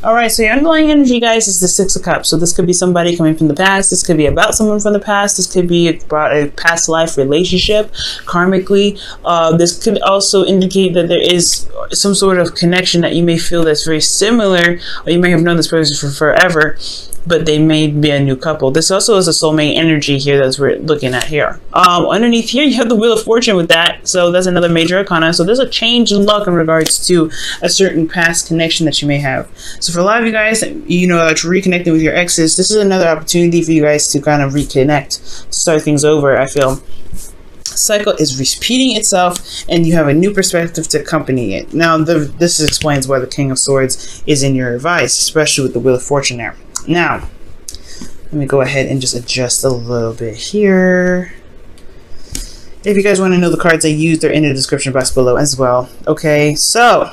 All right, so your underlying energy, guys, is the Six of Cups. So this could be somebody coming from the past. This could be about someone from the past. This could be about a past life relationship, karmically. This could also indicate that there is some sort of connection that you may feel that's very similar, or you may have known this person for forever, but they may be a new couple. This also is a soulmate energy here that we're looking at here. Underneath here, you have the Wheel of Fortune with that. So that's another major arcana. So there's a change in luck in regards to a certain past connection that you may have. So for a lot of you guys, you know, reconnecting with your exes, this is another opportunity for you guys to kind of reconnect, to start things over, I feel. Cycle is repeating itself, and you have a new perspective to accompany it. Now, this explains why the King of Swords is in your advice, especially with the Wheel of Fortune there. Now, let me go ahead and just adjust a little bit here. If you guys want to know the cards I used, they're in the description box below as well. Okay, so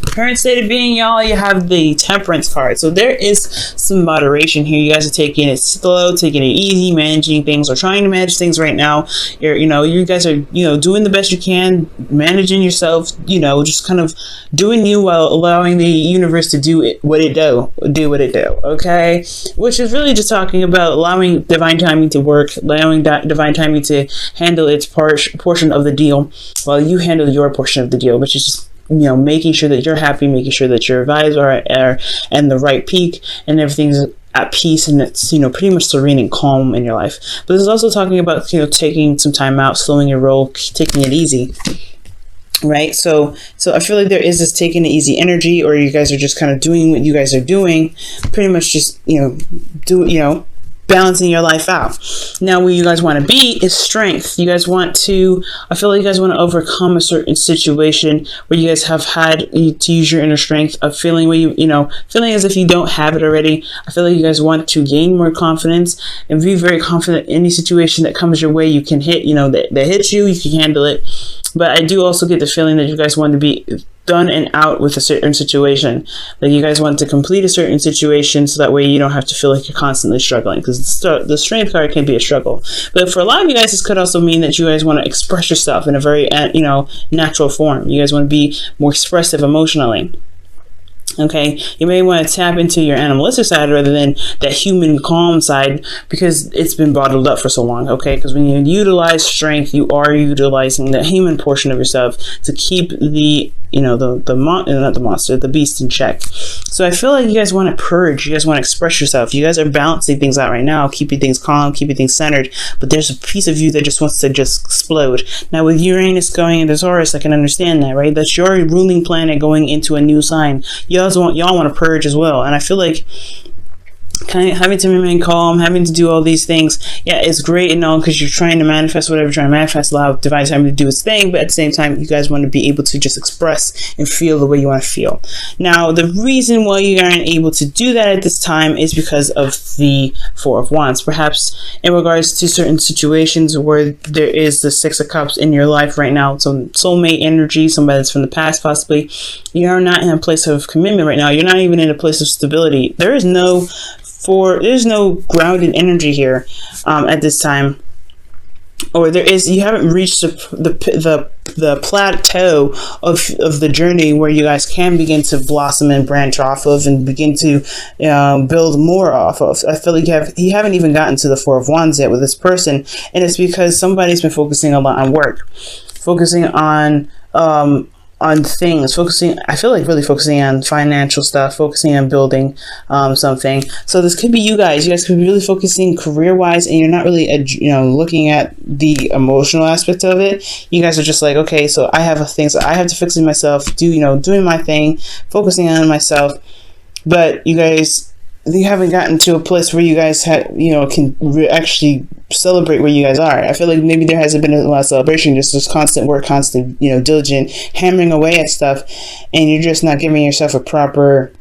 current state of being, y'all, you have the Temperance card. So there is some moderation here. You guys are taking it slow, taking it easy, managing things, or trying to manage things right now. You guys are, doing the best you can, managing yourself, just kind of doing you while allowing the universe to do what it do, okay? Which is really just talking about allowing divine timing to work, allowing divine timing to handle its portion of the deal while you handle your portion of the deal, which is just making sure that you're happy, making sure that your vibes are and the right peak, and everything's at peace, and it's pretty much serene and calm in your life. But this is also talking about taking some time out, slowing your roll, taking it easy, right? So I feel like there is this taking it easy energy, or you guys are just kind of doing what you guys are doing, pretty much just balancing your life out. Now, where you guys want to be is strength. You guys want to, I feel like you guys want to overcome a certain situation where you guys have had to use your inner strength of feeling where feeling as if you don't have it already. I feel like you guys want to gain more confidence and be very confident in any situation that comes your way. You can hit, that hits you, you can handle it. But I do also get the feeling that you guys want to be done and out with a certain situation. Like you guys want to complete a certain situation so that way you don't have to feel like you're constantly struggling, because the strength card can be a struggle. But for a lot of you guys, this could also mean that you guys want to express yourself in a very natural form. You guys want to be more expressive emotionally. Okay, you may want to tap into your animalistic side rather than that human calm side, because it's been bottled up for so long. Okay, because when you utilize strength, you are utilizing the human portion of yourself to keep the the beast in check. So I feel like you guys want to purge, you guys want to express yourself. You guys are balancing things out right now, keeping things calm, keeping things centered, but there's a piece of you that just wants to just explode. Now with Uranus going into Taurus, I can understand that, right? That's your ruling planet going into a new sign. Y'all want to purge as well. And I feel like kind of having to remain calm, having to do all these things, yeah, it's great and all, because you're trying to manifest whatever you're trying to manifest, allow divine timing to do its thing, but at the same time, you guys want to be able to just express and feel the way you want to feel. Now, the reason why you aren't able to do that at this time is because of the Four of Wands. Perhaps in regards to certain situations where there is the Six of Cups in your life right now, so soulmate energy, somebody that's from the past possibly, you are not in a place of commitment right now. You're not even in a place of stability. There's no grounded energy here at this time, or you haven't reached the plateau of the journey where you guys can begin to blossom and branch off of and begin to build more off of. I feel like you haven't even gotten to the Four of Wands yet with this person, and it's because somebody's been focusing a lot on work, focusing on things, I feel like really focusing on financial stuff, focusing on building something. So this could be you guys could be really focusing career-wise, and you're not really looking at the emotional aspect of it. You guys are just like, okay, so I have things that I have to fix in myself, doing my thing, focusing on myself. But you haven't gotten to a place where you guys can actually celebrate where you guys are. I feel like maybe there hasn't been a lot of celebration, just this constant work, constant diligent hammering away at stuff, and you're just not giving yourself a proper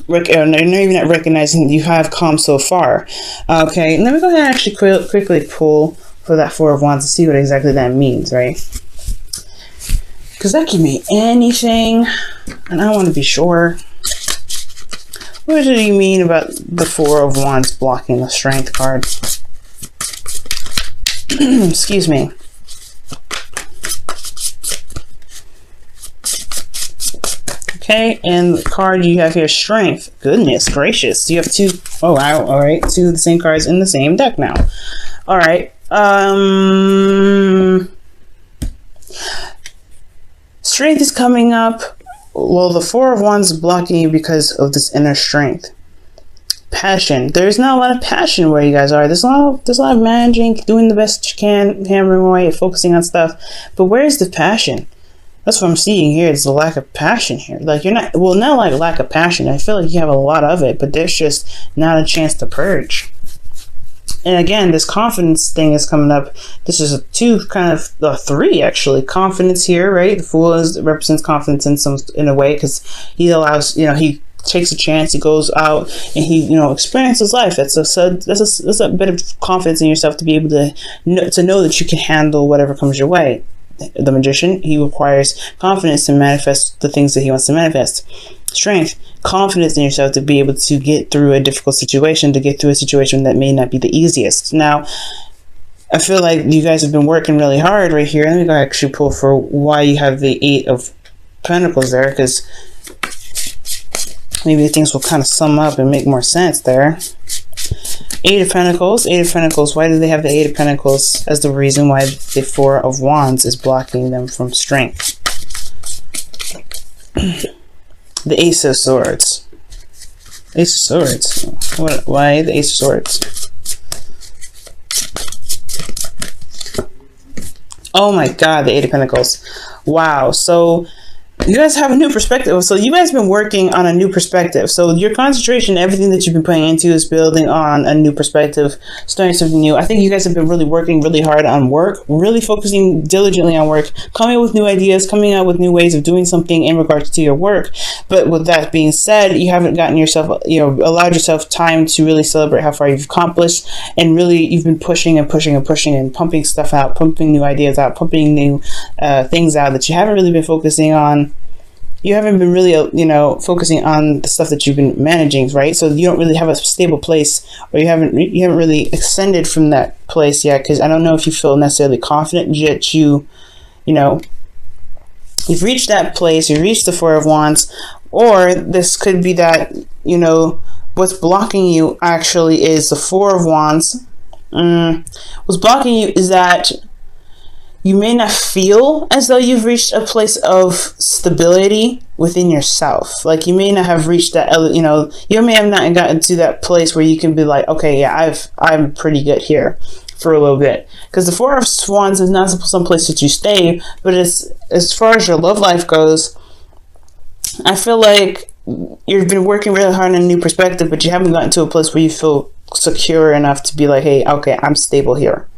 you're not even recognizing that you have come so far. Okay, let me go ahead and actually quickly pull for that Four of Wands to see what exactly that means, right? Because that could mean anything, and I want to be sure. What do you mean about the Four of Wands blocking the Strength card? Excuse me. Okay, and the card you have here, strength. Goodness gracious, you have two. Oh wow, all right, two of the same cards in the same deck now. All right, strength is coming up. Well, the Four of Wands is blocking you because of this inner strength. Passion. There's not a lot of passion where you guys are. There's a lot of managing, doing the best you can, hammering away, focusing on stuff. But where's the passion? That's what I'm seeing here. It's the lack of passion here. Like you're not, well, not like lack of passion. I feel like you have a lot of it, but there's just not a chance to purge. And again, this confidence thing is coming up. This is a two, kind of a three actually. Confidence here, right? The Fool represents confidence in a way, because he allows, he takes a chance. He goes out and he, experiences life. That's a bit of confidence in yourself to be able to know that you can handle whatever comes your way. The Magician, he requires confidence to manifest the things that he wants to manifest. Strength, confidence in yourself to be able to get through a difficult situation, to get through a situation that may not be the easiest. Now, I feel like you guys have been working really hard right here. Let me go actually pull for why you have the Eight of Pentacles there, because maybe things will kind of sum up and make more sense there. Eight of Pentacles. Why do they have the Eight of Pentacles as the reason why the Four of Wands is blocking them from strength? The Ace of Swords. Ace of Swords. Why the Ace of Swords? Oh my God, the Eight of Pentacles. Wow. So you guys have a new perspective. So you guys have been working on a new perspective. So your concentration, everything that you've been putting into is building on a new perspective, starting something new. I think you guys have been really working really hard on work, really focusing diligently on work, coming up with new ideas, coming out with new ways of doing something in regards to your work. But with that being said, you haven't gotten yourself, allowed yourself time to really celebrate how far you've accomplished. And really, you've been pushing and pushing and pushing and pumping stuff out, pumping new ideas out, pumping new things out that you haven't really been focusing on. You haven't been really, focusing on the stuff that you've been managing, right? So you don't really have a stable place, or you haven't really ascended from that place yet. Because I don't know if you feel necessarily confident yet. You've reached that place. You've reached the Four of Wands, or this could be that what's blocking you actually is the Four of Wands. What's blocking you is that you may not feel as though you've reached a place of stability within yourself. Like you may not have reached that, you may have not gotten to that place where you can be like, okay, yeah, I'm pretty good here for a little bit. Because the Four of Wands is not some place that you stay, but as far as your love life goes, I feel like you've been working really hard on a new perspective, but you haven't gotten to a place where you feel secure enough to be like, hey, okay, I'm stable here.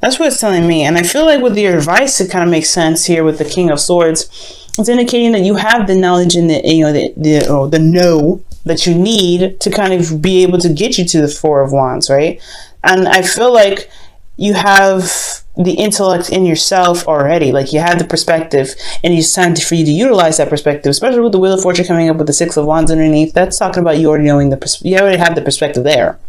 That's what it's telling me. And I feel like with your advice, it kind of makes sense here with the King of Swords. It's indicating that you have the knowledge and the know that you need to kind of be able to get you to the Four of Wands, right? And I feel like you have the intellect in yourself already. Like you have the perspective, and it's time for you to utilize that perspective, especially with the Wheel of Fortune coming up with the Six of Wands underneath. That's talking about you already knowing you already have the perspective there.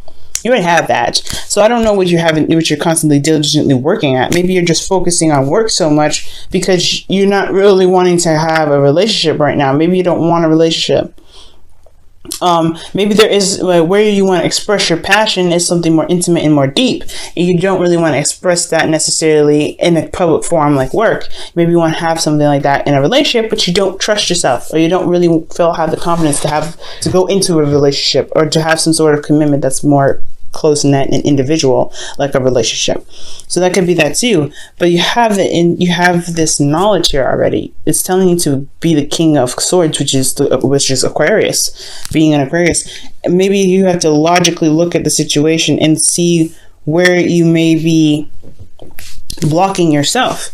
You already have that. So I don't know what you're constantly diligently working at. Maybe you're just focusing on work so much because you're not really wanting to have a relationship right now. Maybe you don't want a relationship. Maybe there is where you want to express your passion is something more intimate and more deep, and you don't really want to express that necessarily in a public forum like work. Maybe you want to have something like that in a relationship, but you don't trust yourself, or you don't really have the confidence to go into a relationship, or to have some sort of commitment that's more close knit and individual, like a relationship. So that could be that too. But you have this knowledge here already. It's telling you to be the King of Swords, which is Aquarius. Being an Aquarius, maybe you have to logically look at the situation and see where you may be blocking yourself,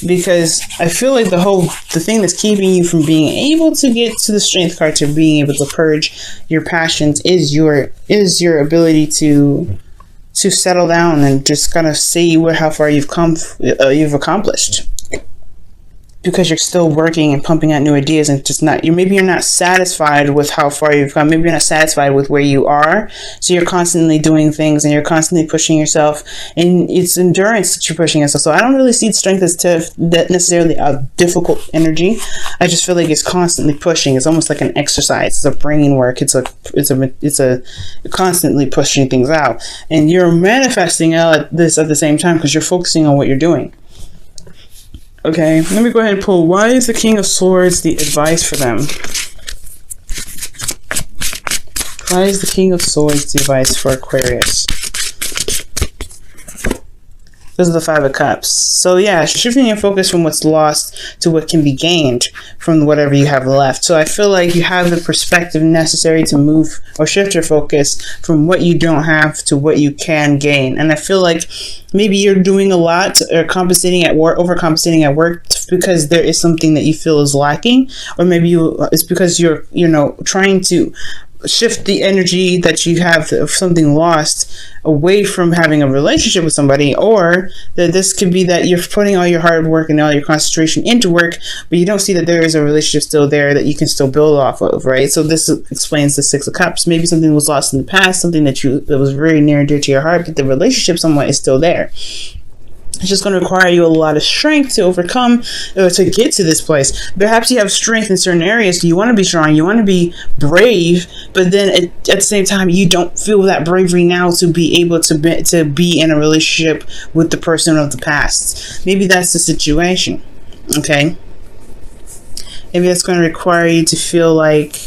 because I feel like the thing that's keeping you from being able to get to the Strength card, to being able to purge your passions, is your ability to settle down and just kind of see how far you've accomplished. because you're still working and pumping out new ideas, and just not, maybe you're not satisfied with how far you've come. Maybe you're not satisfied with where you are. So you're constantly doing things and you're constantly pushing yourself, and it's endurance that you're pushing yourself. So I don't really see strength as that necessarily a difficult energy. I just feel like it's constantly pushing. It's almost like an exercise. It's a brain work. It's a constantly pushing things out, and you're manifesting out this at the same time because you're focusing on what you're doing. Okay, let me go ahead and pull. Why is the King of Swords the advice for them? Why is the King of Swords the advice for Aquarius? This is the Five of Cups. So yeah, shifting your focus from what's lost to what can be gained from whatever you have left. So I feel like you have the perspective necessary to move or shift your focus from what you don't have to what you can gain. And I feel like maybe you're doing a lot or compensating at work, overcompensating at work because there is something that you feel is lacking, or maybe it's because you're trying to shift the energy that you have of something lost away from having a relationship with somebody, or that this could be that you're putting all your hard work and all your concentration into work, but you don't see that there is a relationship still there that you can still build off of, right? So this explains the Six of Cups. Maybe something was lost in the past, something that was very near and dear to your heart, but the relationship somewhat is still there. It's just going to require you a lot of strength to overcome, to get to this place. Perhaps you have strength in certain areas. You want to be strong, you want to be brave, but then at the same time, you don't feel that bravery now to be able to be in a relationship with the person of the past. Maybe that's the situation, okay? Maybe that's going to require you to feel like,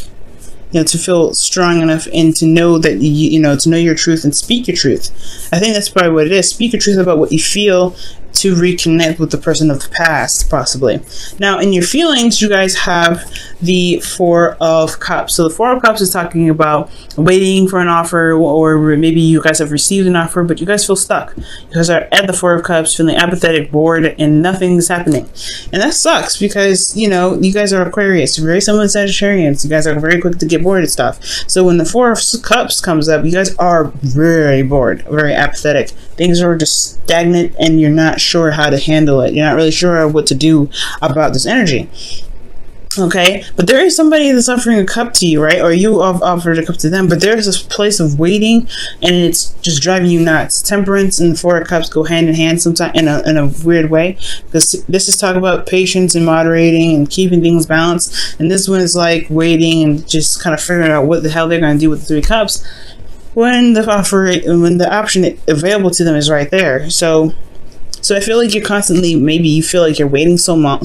to feel strong enough and to know that, to know your truth and speak your truth. I think that's probably what it is. Speak your truth about what you feel to reconnect with the person of the past, possibly. Now, in your feelings, you guys have the Four of Cups. So the Four of Cups is talking about waiting for an offer, or maybe you guys have received an offer, but you guys feel stuck. You guys are at the Four of Cups, feeling apathetic, bored, and nothing's happening. And that sucks because, you guys are Aquarius, very similar to Sagittarians. You guys are very quick to get bored and stuff. So when the Four of Cups comes up, you guys are very bored, very apathetic. Things are just stagnant and you're not sure how to handle it. You're not really sure what to do about this energy. Okay, but there is somebody that's offering a cup to you, right? Or you offered a cup to them, but there's this place of waiting and it's just driving you nuts. Temperance and the Four of Cups go hand in hand sometimes in a weird way, because this is talking about patience and moderating and keeping things balanced, and this one is like waiting and just kind of figuring out what the hell they're going to do with the Three Cups when the option available to them is right there. So I feel like you're constantly, maybe you feel like you're waiting so long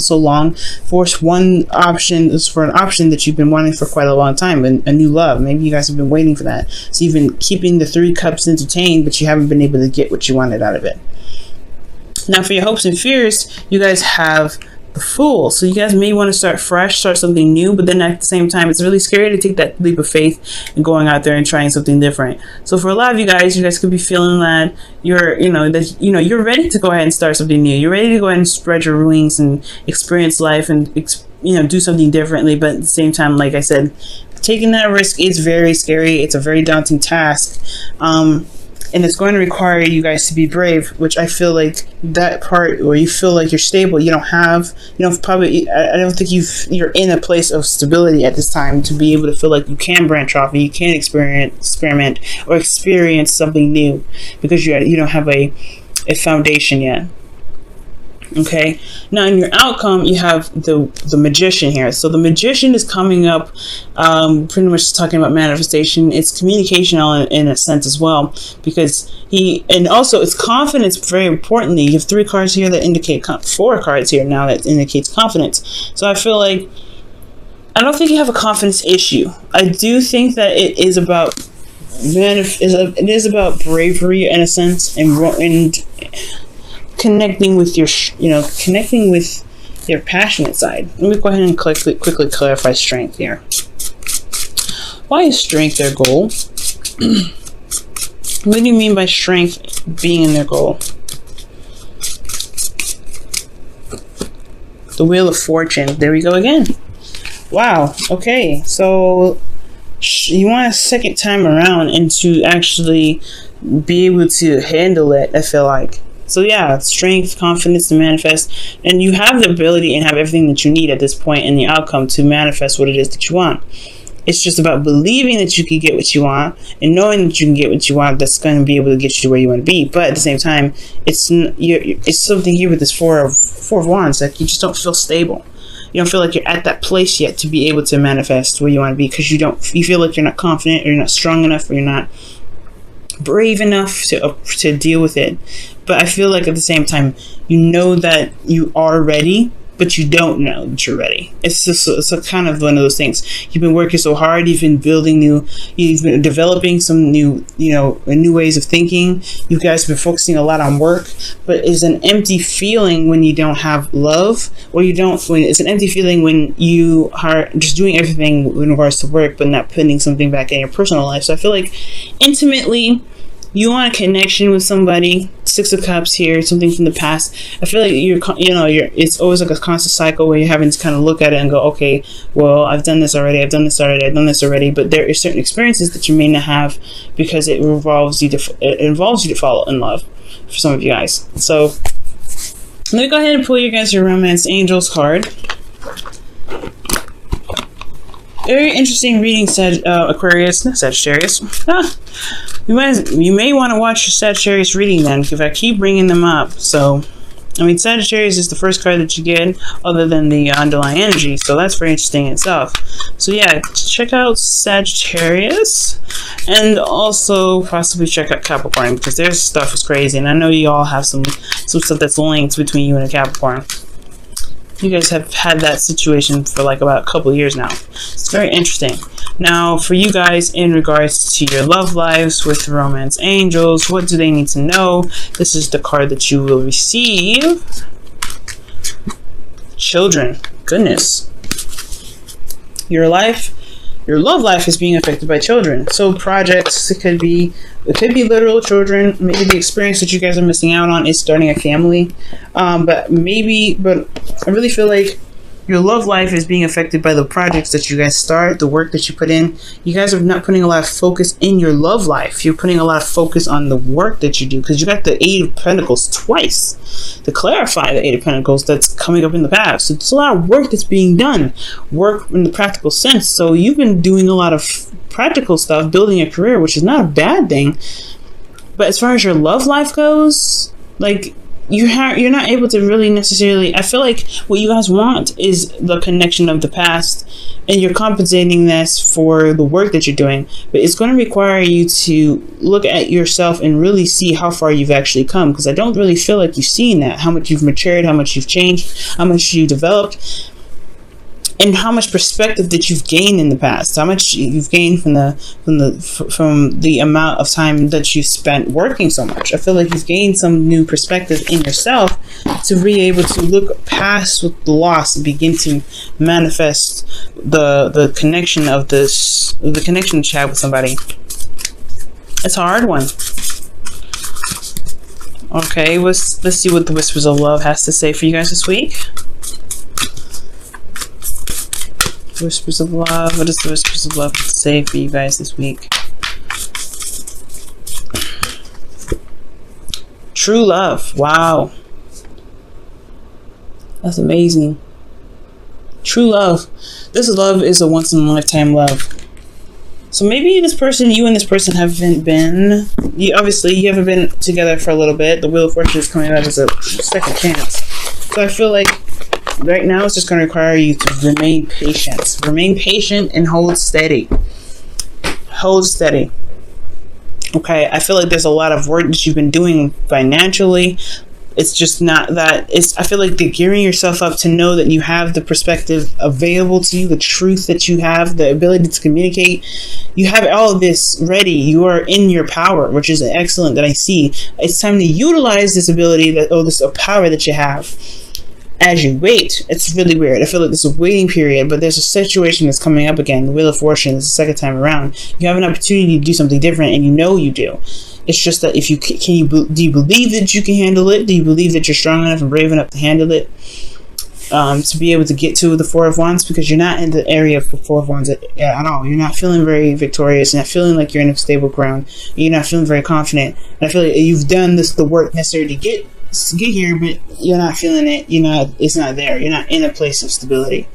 for an option that you've been wanting for quite a long time, a new love. Maybe you guys have been waiting for that. So you've been keeping the Three Cups entertained, but you haven't been able to get what you wanted out of it. Now for your hopes and fears, you guys have the Fool. So you guys may want to start fresh, start something new, but then at the same time, it's really scary to take that leap of faith and going out there and trying something different. So for a lot of you guys could be feeling that you're ready to go ahead and start something new. You're ready to go ahead and spread your wings and experience life and do something differently. But at the same time, like I said, taking that risk is very scary. It's a very daunting task. And it's going to require you guys to be brave, which I feel like that part where you feel like you're stable, I don't think you're in a place of stability at this time to be able to feel like you can branch off and you can experiment or experience something new, because you don't have a foundation yet. Okay, now in your outcome, you have the Magician here. So the Magician is coming up, pretty much talking about manifestation. It's communication in a sense as well, because and also it's confidence. Very importantly, you have 3 cards here that indicate 4 cards here now that indicates confidence. So I feel like I don't think you have a confidence issue. I do think that it is about bravery in a sense, and connecting with your passionate side. Let me go ahead and quickly clarify strength here. Why is strength their goal? What do you mean by strength being in their goal? The Wheel of Fortune. There we go again. Wow. Okay. So you want a second time around and to actually be able to handle it, I feel like. So yeah, strength, confidence to manifest, and you have the ability and have everything that you need at this point in the outcome to manifest what it is that you want. It's just about believing that you can get what you want and knowing that you can get what you want. That's going to be able to get you to where you want to be. But at the same time, it's something here with this four of wands. Like, you just don't feel stable. You don't feel like you're at that place yet to be able to manifest where you want to be, because you feel like you're not confident, or you're not strong enough, or you're not brave enough to deal with it. But I feel like at the same time, you know that you are ready, but you don't know that you're ready. It's a kind of one of those things. You've been working so hard. You've been you've been developing some new ways of thinking. You guys have been focusing a lot on work, but it's an empty feeling when you don't have love, or it's an empty feeling when you are just doing everything in regards to work, but not putting something back in your personal life. So I feel like intimately, you want a connection with somebody. Six of Cups here, something from the past. I feel like it's always like a constant cycle where you're having to kind of look at it and go, okay, well, I've done this already, but there are certain experiences that you may not have, because it involves you to fall in love for some of you guys. So let me go ahead and pull you guys your Romance Angels card. Very interesting reading, Aquarius, not Sagittarius. You may want to watch your Sagittarius reading then, if I keep bringing them up. So, I mean, Sagittarius is the first card that you get, other than the underlying energy. So that's very interesting in itself. So yeah, check out Sagittarius, and also possibly check out Capricorn, because their stuff is crazy, and I know you all have some stuff that's linked between you and a Capricorn. You guys have had that situation for like about a couple of years now. It's very interesting. Now, for you guys, in regards to your love lives with the Romance Angels, what do they need to know? This is the card that you will receive. Children. Goodness. Your love life is being affected by children. So projects, it could be literal children. Maybe the experience that you guys are missing out on is starting a family. But I really feel like your love life is being affected by the projects that you guys start, the work that you put in. You guys are not putting a lot of focus in your love life. You're putting a lot of focus on the work that you do, because you got the Eight of Pentacles twice to clarify the Eight of Pentacles that's coming up in the past. So it's a lot of work that's being done, work in the practical sense. So you've been doing a lot of practical stuff, building a career, which is not a bad thing. But as far as your love life goes, like, you're not able to really necessarily, I feel like what you guys want is the connection of the past, and you're compensating this for the work that you're doing, but it's going to require you to look at yourself and really see how far you've actually come, because I don't really feel like you've seen that, how much you've matured, how much you've changed, how much you developed, and how much perspective that you've gained in the past, how much you've gained from the amount of time that you spent working so much. I feel like you've gained some new perspective in yourself to be able to look past with the loss and begin to manifest the connection of the connection that you have with somebody. It's a hard one. Okay, let's see what the Whispers of Love has to say for you guys this week. Whispers of Love. What does the Whispers of Love have to say for you guys this week? True love. Wow. That's amazing. True love. This love is a once in a lifetime love. So maybe you and this person haven't been, you haven't been together for a little bit. The Wheel of Fortune is coming out as a second chance. So I feel like right now it's just going to require you to remain patient. Remain patient and hold steady. Hold steady. Okay, I feel like there's a lot of work that you've been doing financially. It's just not that. I feel like you're gearing yourself up to know that you have the perspective available to you, the truth that you have, the ability to communicate. You have all of this ready. You are in your power, which is excellent that I see. It's time to utilize this ability, this power that you have. As you wait, it's really weird. I feel like there's a waiting period, but there's a situation that's coming up again. The Wheel of Fortune is the second time around. You have an opportunity to do something different, and you know you do. It's just that if you do you believe that you can handle it? Do you believe that you're strong enough and brave enough to handle it? To be able to get to the Four of Wands, because you're not in the area of the Four of Wands at all. You're not feeling very victorious. You're not feeling like you're in a stable ground. You're not feeling very confident. And I feel like you've done the work necessary to get get here, but you're not feeling it. It's not there. You're not in a place of stability.